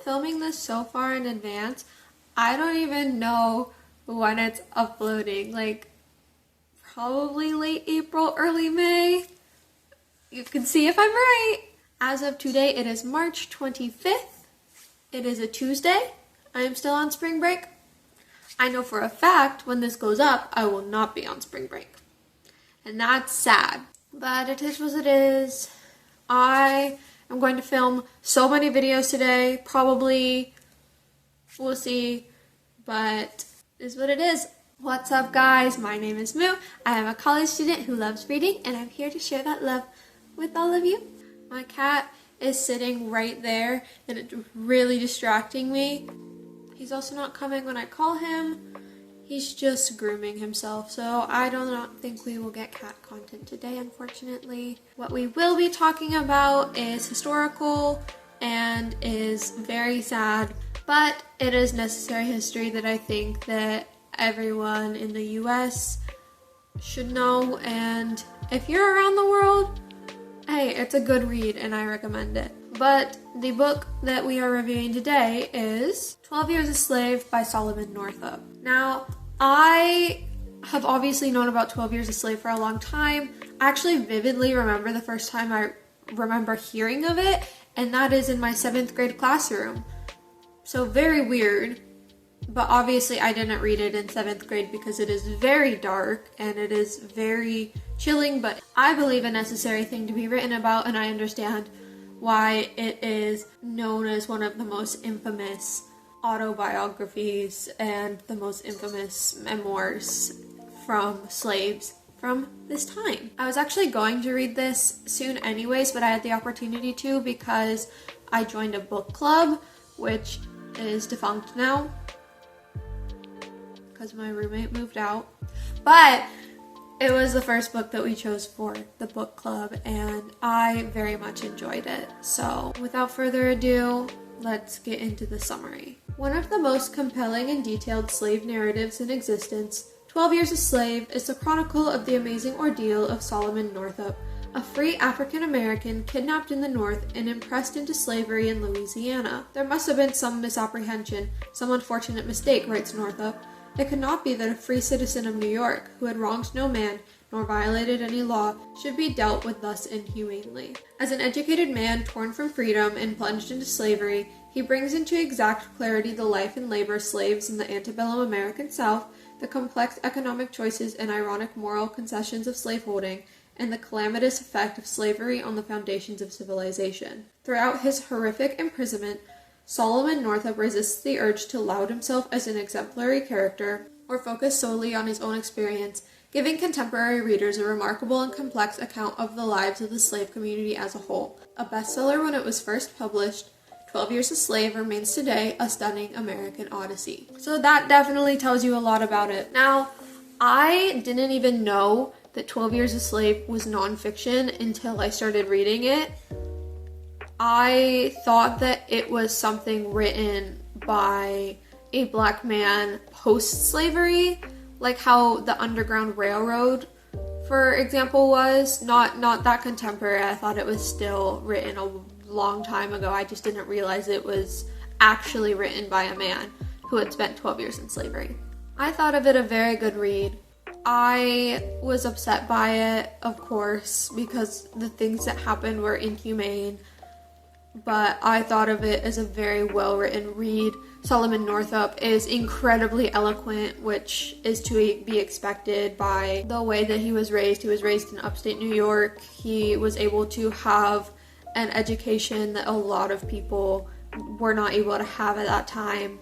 filming this so far in advance, I don't even know when it's uploading. Like, probably late April, early May. You can see if I'm right. As of today, it is March 25th. It is a Tuesday. I am still on spring break. I know for a fact when this goes up, I will not be on spring break. And that's sad. But it is what it is. I am going to film so many videos today. Probably, we'll see. But it is what it is. What's up, guys? My name is Moo. I am a college student who loves reading, and I'm here to share that love with all of you. My cat is sitting right there, and it's really distracting me. He's also not coming when I call him. He's just grooming himself, so I do not think we will get cat content today, unfortunately. What we will be talking about is historical and is very sad, but it is necessary history that I think that everyone in the US should know, and if you're around the world, hey, it's a good read and I recommend it. But the book that we are reviewing today is 12 Years a Slave by Solomon Northup. Now, I have obviously known about 12 Years a Slave for a long time. I actually vividly remember the first time I remember hearing of it, and that is in my 7th grade classroom. So very weird, but obviously I didn't read it in 7th grade because it is very dark and it is very chilling, but I believe a necessary thing to be written about, and I understand why it is known as one of the most infamous autobiographies and the most infamous memoirs from slaves from this time. I was actually going to read this soon anyways, but I had the opportunity to because I joined a book club, which is defunct now because my roommate moved out. But it was the first book that we chose for the book club, and I very much enjoyed it. So without further ado, let's get into the summary. One of the most compelling and detailed slave narratives in existence, 12 Years a Slave is the chronicle of the amazing ordeal of Solomon Northup, a free African American kidnapped in the North and impressed into slavery in Louisiana. There must have been some misapprehension, some unfortunate mistake, writes Northup. It could not be that a free citizen of New York, who had wronged no man, nor violated any law, should be dealt with thus inhumanely. As an educated man torn from freedom and plunged into slavery, he brings into exact clarity the life and labor slaves in the antebellum American South, the complex economic choices and ironic moral concessions of slaveholding, and the calamitous effect of slavery on the foundations of civilization. Throughout his horrific imprisonment, Solomon Northup resists the urge to laud himself as an exemplary character or focus solely on his own experience, giving contemporary readers a remarkable and complex account of the lives of the slave community as a whole. A bestseller when it was first published, 12 Years a Slave remains today a stunning American odyssey. So that definitely tells you a lot about it. Now, I didn't even know that 12 Years a Slave was nonfiction until I started reading it. I thought that it was something written by a black man post-slavery, like how the Underground Railroad, for example, was. Not that contemporary. I thought it was still written a long time ago. I just didn't realize it was actually written by a man who had spent 12 years in slavery. I thought of it a very good read. I was upset by it, of course, because the things that happened were inhumane, but I thought of it as a very well-written read. Solomon Northup is incredibly eloquent, which is to be expected by the way that he was raised. He was raised in upstate New York. He was able to have an education that a lot of people were not able to have at that time.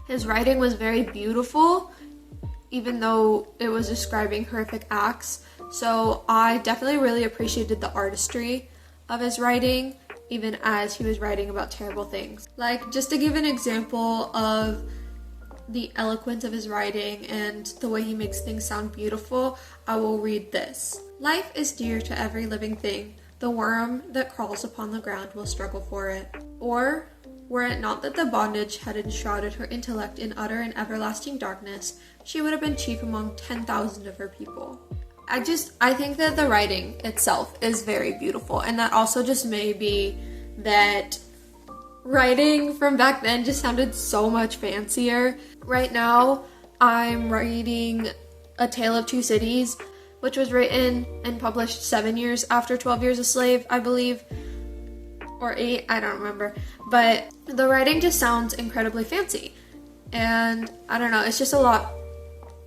His writing was very beautiful, even though it was describing horrific acts. So I definitely really appreciated the artistry of his writing, even as he was writing about terrible things. Like, just to give an example of the eloquence of his writing and the way he makes things sound beautiful, I will read this. Life is dear to every living thing. The worm that crawls upon the ground will struggle for it. Or, were it not that the bondage had enshrouded her intellect in utter and everlasting darkness, she would have been chief among 10,000 of her people. I think that the writing itself is very beautiful, and that also just may be that writing from back then just sounded so much fancier. Right now, I'm reading A Tale of Two Cities, which was written and published 7 years after 12 Years a Slave, I believe. Or 8, I don't remember. But the writing just sounds incredibly fancy. And I don't know, it's just a lot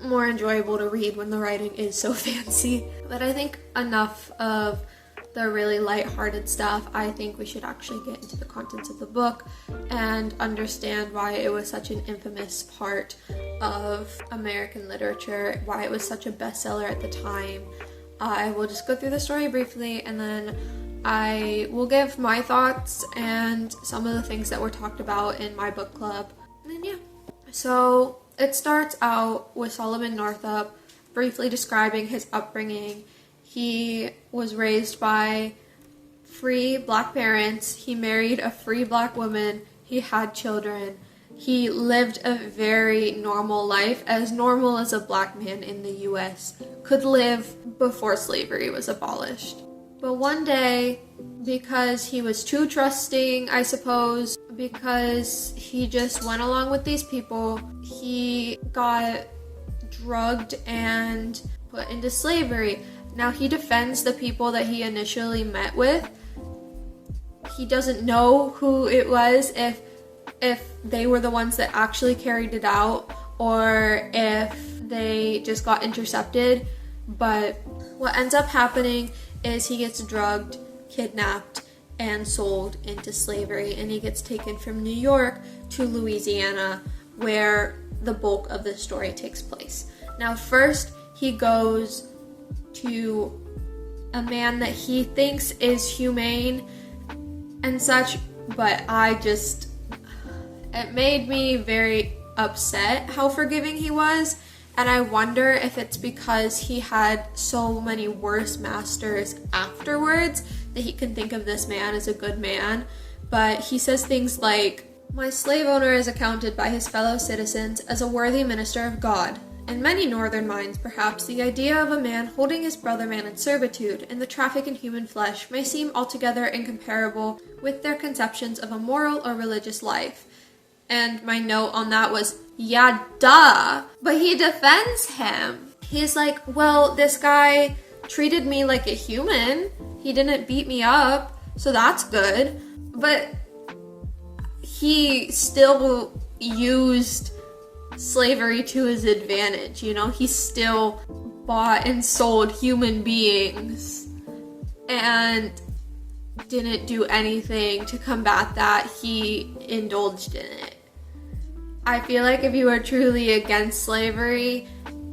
more enjoyable to read when the writing is so fancy. But I think enough of the really lighthearted stuff. I think we should actually get into the contents of the book and understand why it was such an infamous part of American literature, why it was such a bestseller at the time. I will just go through the story briefly, and then I will give my thoughts and some of the things that were talked about in my book club. And then, yeah. So it starts out with Solomon Northup briefly describing his upbringing. He was raised by free black parents. He married a free black woman. He had children. He lived a very normal life, as normal as a black man in the US could live before slavery was abolished. But one day, because he was too trusting, I suppose, because he just went along with these people, he got drugged and put into slavery. Now, he defends the people that he initially met with. He doesn't know who it was, if they were the ones that actually carried it out, or if they just got intercepted. But what ends up happening is he gets drugged, kidnapped, and sold into slavery, and he gets taken from New York to Louisiana, where the bulk of the story takes place. Now, first, he goes to a man that he thinks is humane and such, but it made me very upset how forgiving he was, and I wonder if it's because he had so many worse masters afterwards that he can think of this man as a good man. But he says things like, "My slave owner is accounted by his fellow citizens as a worthy minister of God. In many northern minds, perhaps, the idea of a man holding his brother man in servitude in the traffic in human flesh may seem altogether incomparable with their conceptions of a moral or religious life." And my note on that was, yeah, duh. But he defends him. He's like, well, this guy treated me like a human. He didn't beat me up, so that's good. But he still used slavery to his advantage, you know? He still bought and sold human beings and didn't do anything to combat that. He indulged in it. I feel like if you were truly against slavery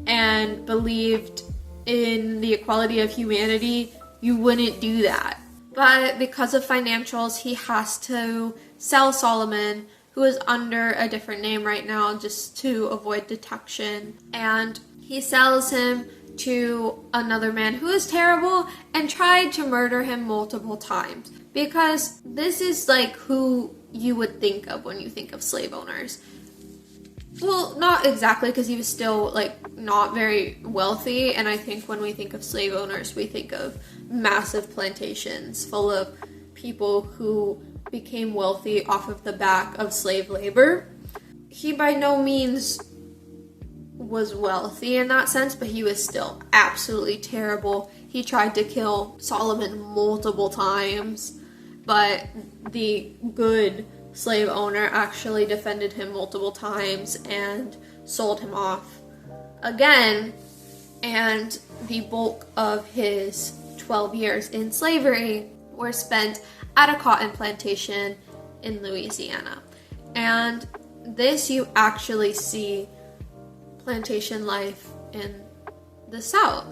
and believed in the equality of humanity, you wouldn't do that. But because of financials, he has to sell Solomon, who is under a different name right now just to avoid detection. And he sells him to another man who is terrible and tried to murder him multiple times. Because this is like who you would think of when you think of slave owners. Well, not exactly, because he was still like not very wealthy, and I think when we think of slave owners, we think of massive plantations full of people who became wealthy off of the back of slave labor. He by no means was wealthy in that sense, but he was still absolutely terrible. He tried to kill Solomon multiple times, but the good slave owner actually defended him multiple times and sold him off again. And the bulk of his 12 years in slavery were spent at a cotton plantation in Louisiana. And this you actually see plantation life in the South,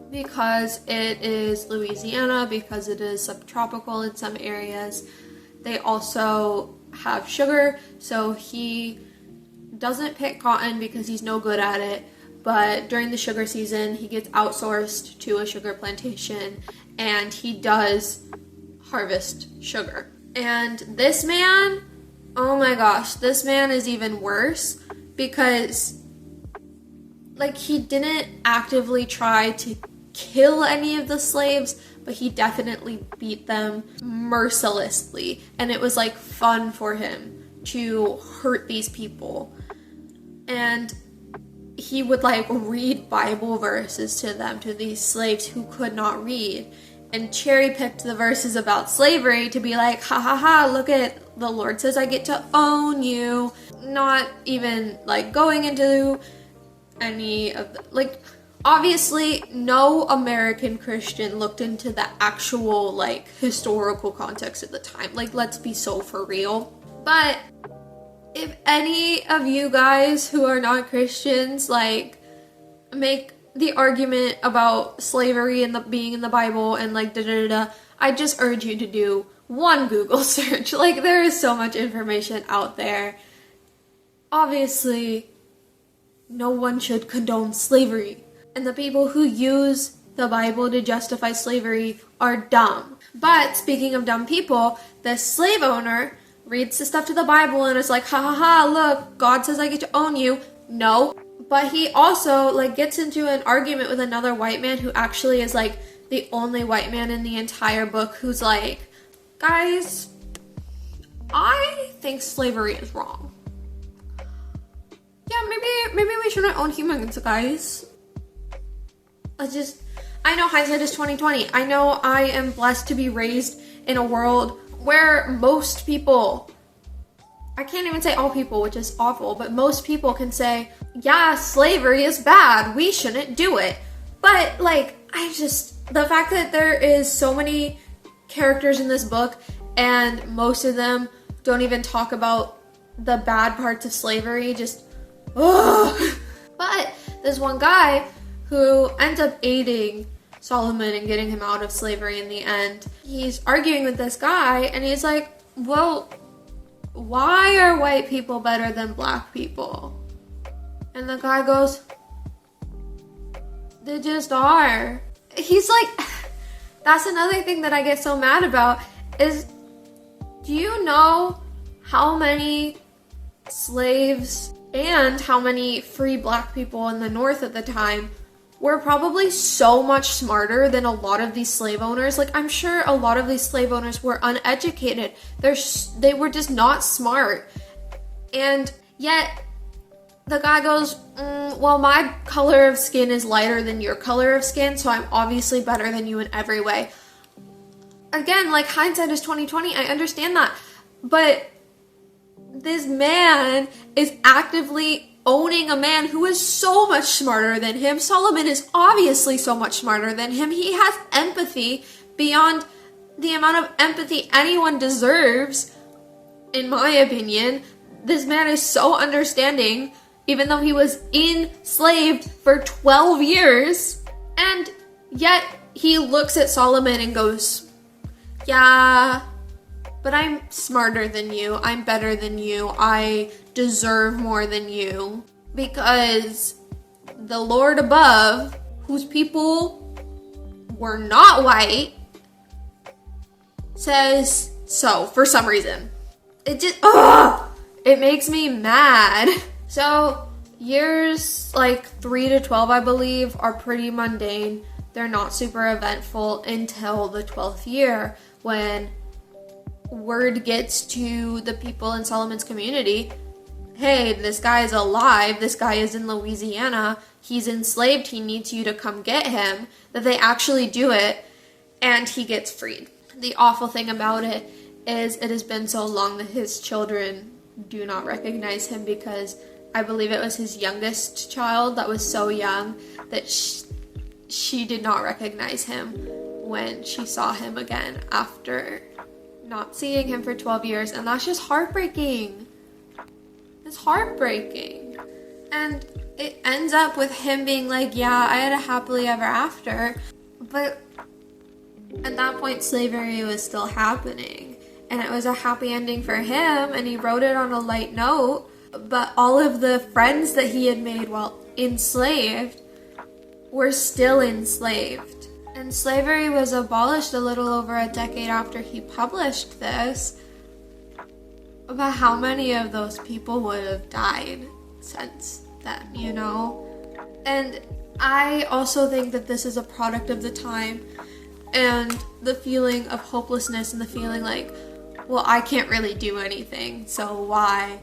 because it is Louisiana, because it is subtropical in some areas. They also have sugar, so he doesn't pick cotton because he's no good at it, but during the sugar season he gets outsourced to a sugar plantation and he does harvest sugar. And this man, oh my gosh, this man is even worse, because like he didn't actively try to kill any of the slaves, but he definitely beat them mercilessly. And it was like fun for him to hurt these people. And he would like read Bible verses to them, to these slaves who could not read, and cherry picked the verses about slavery to be like, ha ha ha, look at, the Lord says I get to own you. Not even like going into any of the, like, obviously no American Christian looked into the actual like historical context at the time. Like, let's be so for real. But if any of you guys who are not Christians like make the argument about slavery and being in the Bible and like I just urge you to do one Google search. Like, there is so much information out there. Obviously, no one should condone slavery, and the people who use the Bible to justify slavery are dumb. But speaking of dumb people, the slave owner reads the stuff to the Bible and is like, ha ha ha, look, God says I get to own you. No. But he also like gets into an argument with another white man who actually is like the only white man in the entire book who's like, guys, I think slavery is wrong. Yeah, maybe we shouldn't own humans, guys. I know hindsight is 2020. I know I am blessed to be raised in a world where most people, I can't even say all people, which is awful, but most people can say, yeah, slavery is bad, we shouldn't do it. But like, the fact that there is so many characters in this book and most of them don't even talk about the bad parts of slavery, But there's one guy who ends up aiding Solomon and getting him out of slavery in the end. He's arguing with this guy and he's like, well, why are white people better than black people? And the guy goes, they just are. He's like, that's another thing that I get so mad about is, do you know how many slaves and how many free black people in the North at the time were probably so much smarter than a lot of these slave owners? Like, I'm sure a lot of these slave owners were uneducated. They were just not smart. And yet, the guy goes, well, my color of skin is lighter than your color of skin, so I'm obviously better than you in every way. Again, like, hindsight is 2020. I understand that. But this man is actively owning a man who is so much smarter than him. Solomon is obviously so much smarter than him. He has empathy beyond the amount of empathy anyone deserves, in my opinion. This man is so understanding, even though he was enslaved for 12 years. And yet he looks at Solomon and goes, yeah, but I'm smarter than you. I'm better than you. I deserve more than you. Because the Lord above, whose people were not white, says so for some reason. It makes me mad. So years like 3 to 12, I believe, are pretty mundane. They're not super eventful until the 12th year, when word gets to the people in Solomon's community, hey, this guy is alive, this guy is in Louisiana, he's enslaved, he needs you to come get him, that they actually do it, and he gets freed. The awful thing about it is it has been so long that his children do not recognize him, because I believe it was his youngest child that was so young that she did not recognize him when she saw him again after not seeing him for 12 years. And that's just heartbreaking. It's heartbreaking. And it ends up with him being like, yeah, I had a happily ever after. But at that point, slavery was still happening. And it was a happy ending for him, and he wrote it on a light note. But all of the friends that he had made while enslaved were still enslaved. And slavery was abolished a little over a decade after he published this. But how many of those people would have died since then, you know? And I also think that this is a product of the time. and the feeling of hopelessness and the feeling like, well, I can't really do anything, so why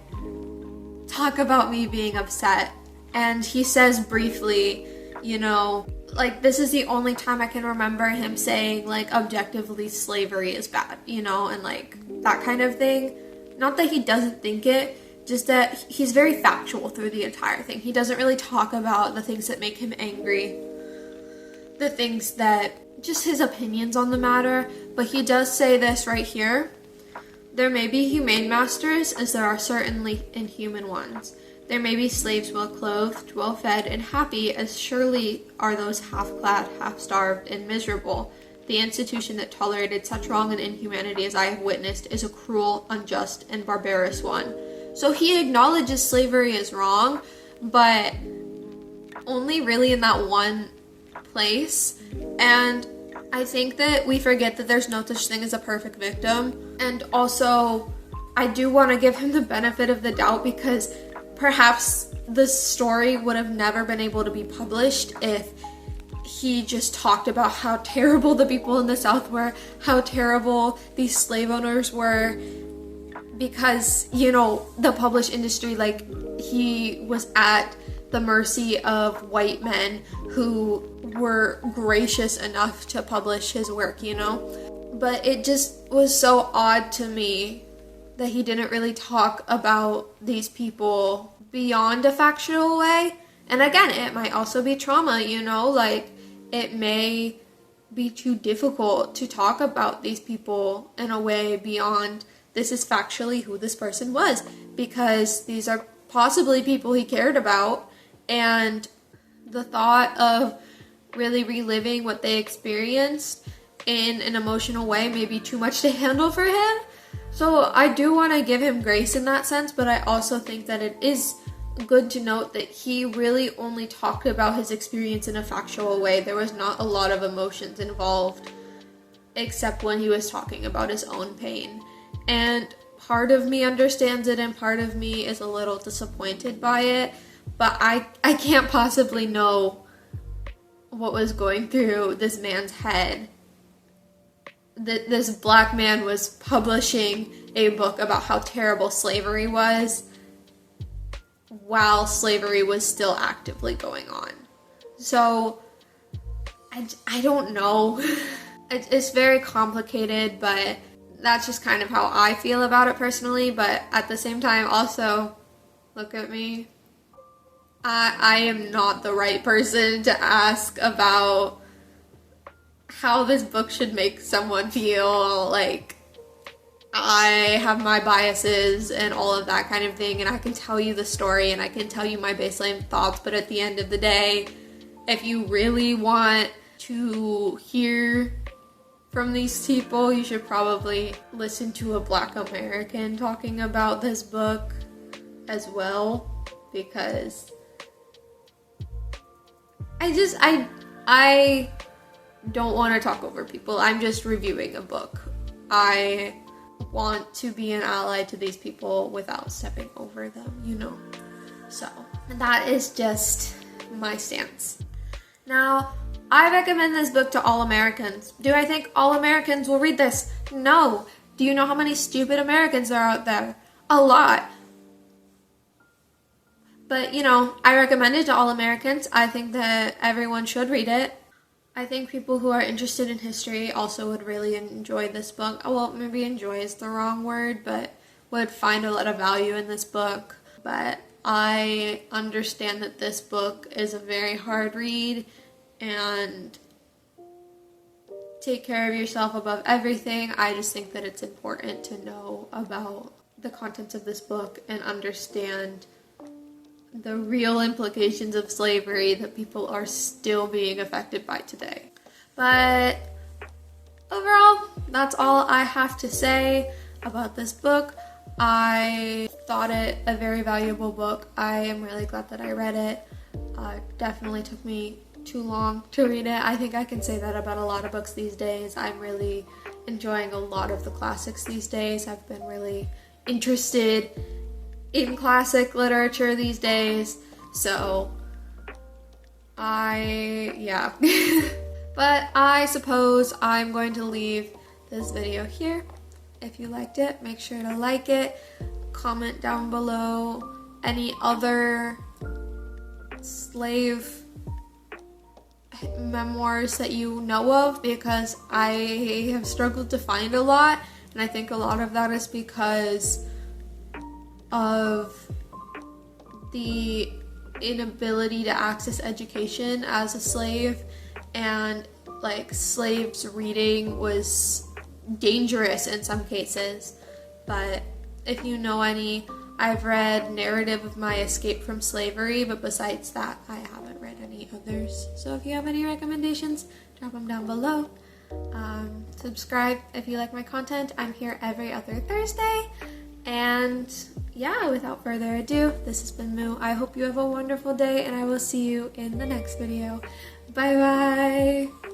talk about me being upset? And he says briefly, you know, like, this is the only time I can remember him saying, like, objectively slavery is bad, you know, and like that kind of thing. Not that he doesn't think it, just that he's very factual through the entire thing. He doesn't really talk about the things that make him angry, the things that, just his opinions on the matter, but he does say this right here. There may be humane masters, as there are certainly inhuman ones. There may be slaves well-clothed, well-fed, and happy, as surely are those half-clad, half-starved, and miserable. The institution that tolerated such wrong and inhumanity as I have witnessed is a cruel, unjust, and barbarous one. So he acknowledges slavery is wrong, but only really in that one place. And I think that we forget that there's no such thing as a perfect victim. And also, I do want to give him the benefit of the doubt, because perhaps this story would have never been able to be published if he just talked about how terrible the people in the South were, how terrible these slave owners were, because, you know, the published industry, like, he was at the mercy of white men who were gracious enough to publish his work, you know? But it just was so odd to me that he didn't really talk about these people beyond a factual way. And again, it might also be trauma, you know? Like, it may be too difficult to talk about these people in a way beyond this is factually who this person was, because these are possibly people he cared about, and the thought of really reliving what they experienced in an emotional way may be too much to handle for him. So I do want to give him grace in that sense, but I also think that it is good to note that he really only talked about his experience in a factual way. There was not a lot of emotions involved, except when he was talking about his own pain. And part of me understands it, and part of me is a little disappointed by it, but I can't possibly know what was going through this man's head. This black man was publishing a book about how terrible slavery was while slavery was still actively going on. So, I don't know. It's very complicated, but that's just kind of how I feel about it personally. But at the same time, also, look at me. I am not the right person to ask about how this book should make someone feel. Like, I have my biases and all of that kind of thing, and I can tell you the story and I can tell you my baseline thoughts, but at the end of the day, if you really want to hear from these people, you should probably listen to a Black American talking about this book as well, because I don't want to talk over people. I'm just reviewing a book. I want to be an ally to these people without stepping over them, you know? So, that is just my stance. Now, I recommend this book to all Americans. Do I think all Americans will read this? No. Do you know how many stupid Americans are out there? A lot. But, you know, I recommend it to all Americans. I think that everyone should read it. I think people who are interested in history also would really enjoy this book. Well, maybe enjoy is the wrong word, but would find a lot of value in this book. But I understand that this book is a very hard read, and take care of yourself above everything. I just think that it's important to know about the contents of this book and understand the real implications of slavery that people are still being affected by today. But overall, that's all I have to say about this book. I thought it a very valuable book. I am really glad that I read it. It definitely took me too long to read it. I think I can say that about a lot of books these days. I'm really enjoying a lot of the classics these days. I've been really interested in classic literature these days, so yeah. But I suppose I'm going to leave this video here. If you liked it, make sure to like it. Comment down below any other slave memoirs that you know of, because I have struggled to find a lot, and I think a lot of that is because of the inability to access education as a slave, and like slaves reading was dangerous in some cases. But if you know any, I've read Narrative of My Escape from Slavery, but besides that, I haven't read any others. So if you have any recommendations, drop them down below. Subscribe if you like my content. I'm here every other Thursday. And yeah, without further ado, this has been Moo. I hope you have a wonderful day, and I will see you in the next video. Bye bye!